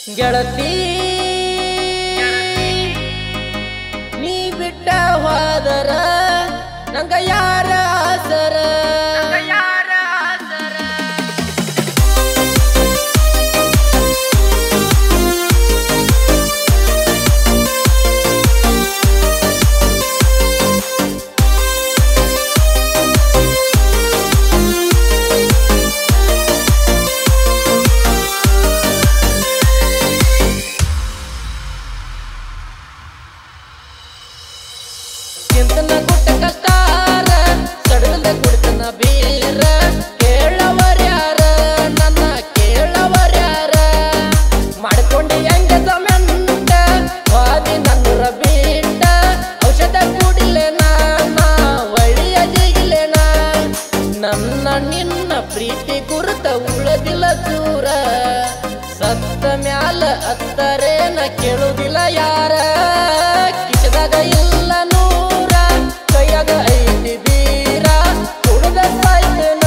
ಗೆಳತಿ ನೀ ಬಿಟ್ಟ ಹೋದರ ನಂಗ ಯಾರ ಆಸರ ಚಿಂತನ ಗುಟ್ಟ ಕಷ್ಟಾರ ಸಡಲ ಕುಡಿತನ ಬೀರ ಕೇಳವರ್ಯಾರ ನನ್ನ ಕೇಳವರ್ಯಾರ ಮಾಡ್ಕೊಂಡು ಹೆಂಗ ಸಮೆಂಟ ವಾದಿ ನನ್ನೂರ ಬಿಟ್ಟ ಔಷಧ ಕುಡಿಲೇನ ಒಳ್ಳೆಯ ಜಿಗಿಲೇನ ನನ್ನ ನಿನ್ನ ಪ್ರೀತಿ ಗುರುತ ಉಳದಿಲ್ಲ ದೂರ ಸತ್ತ ಮ್ಯಾಲ ಅತ್ತರೇನ ಕೇಳುದಿಲ್ಲ ಯಾರ ಕಿಚದಾಗ ಇಲ್ಲ ನೂರ ಕೈಯಾಗ ಐತಿ ಬೀರ ಕುಡ್ದ ಸಾಯ್ತನ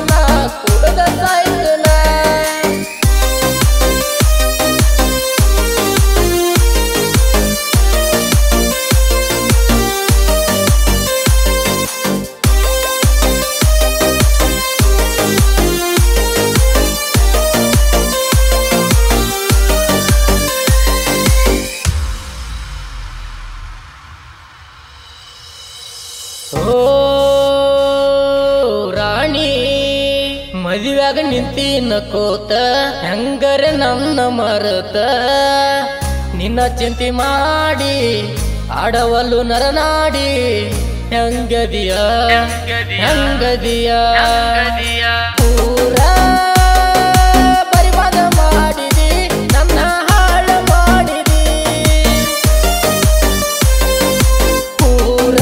ನಾ ಕುಡ್ದ ಸಾಯ್ತನ ಓ ರಾಣಿ ಮದುವೆಯಾಗ ನಿಂತಿನ ಕೋತ ಹೆಂಗರೆ ನನ್ನ ಮರತ ನಿನ್ನ ಚಿಂತೆ ಮಾಡಿ ಆಡವಲ್ಲು ನರನಾಡಿ ಹೆಂಗದಿಯ ಹೆಂಗದಿಯ ಪೂರ ಬರಿವಾದ ಮಾಡಿದಿ ನನ್ನ ಹಾಳ ಮಾಡಿದಿ ಪೂರ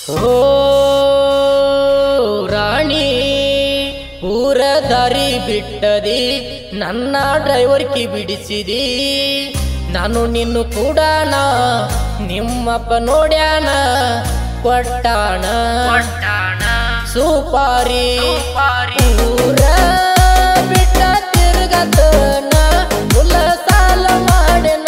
ಓ ರಾಣಿ ಪೂರ ದಾರಿ ಬಿಟ್ಟದಿ ನನ್ನ ಡ್ರೈವರ್ಕಿ ಬಿಡಿಸಿದಿ ನಾನು ನಿನ್ನು ಕೂಡಾನ ನಿಮ್ಮಪ್ಪ ನೋಡ್ಯಾನ ಕೊಟ್ಟಾಣ ಸುಪಾರಿ ಪೂರ ಬಿಟ್ಟ ತಿರ್ಗತನ ಮುಲ್ಲ ಸಾಲ ಮಾಡೆನ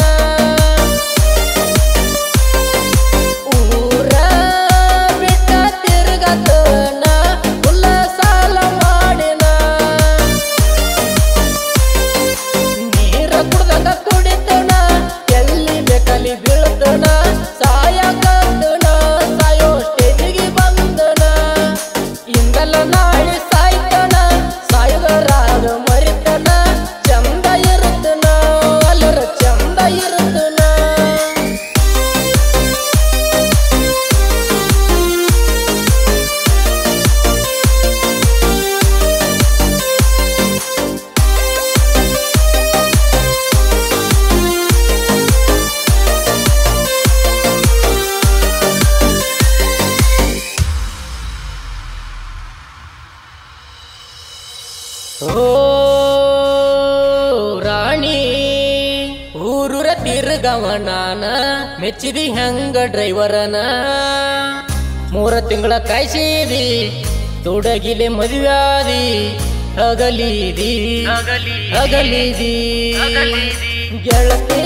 ಓ ರಾಣಿ ಊರೂರ ತಿರ್ಗವನಾನ ಮೆಚ್ಚಿದಿ ಹೆಂಗ ಡ್ರೈವರನ 3 ತಿಂಗಳ ಕಾಯ್ಸಿದಿ ತೊಡಗಿಲೆ ಮದುವ್ಯಾದಿ ಅಗಲಿದಿ ಗೆಳತಿ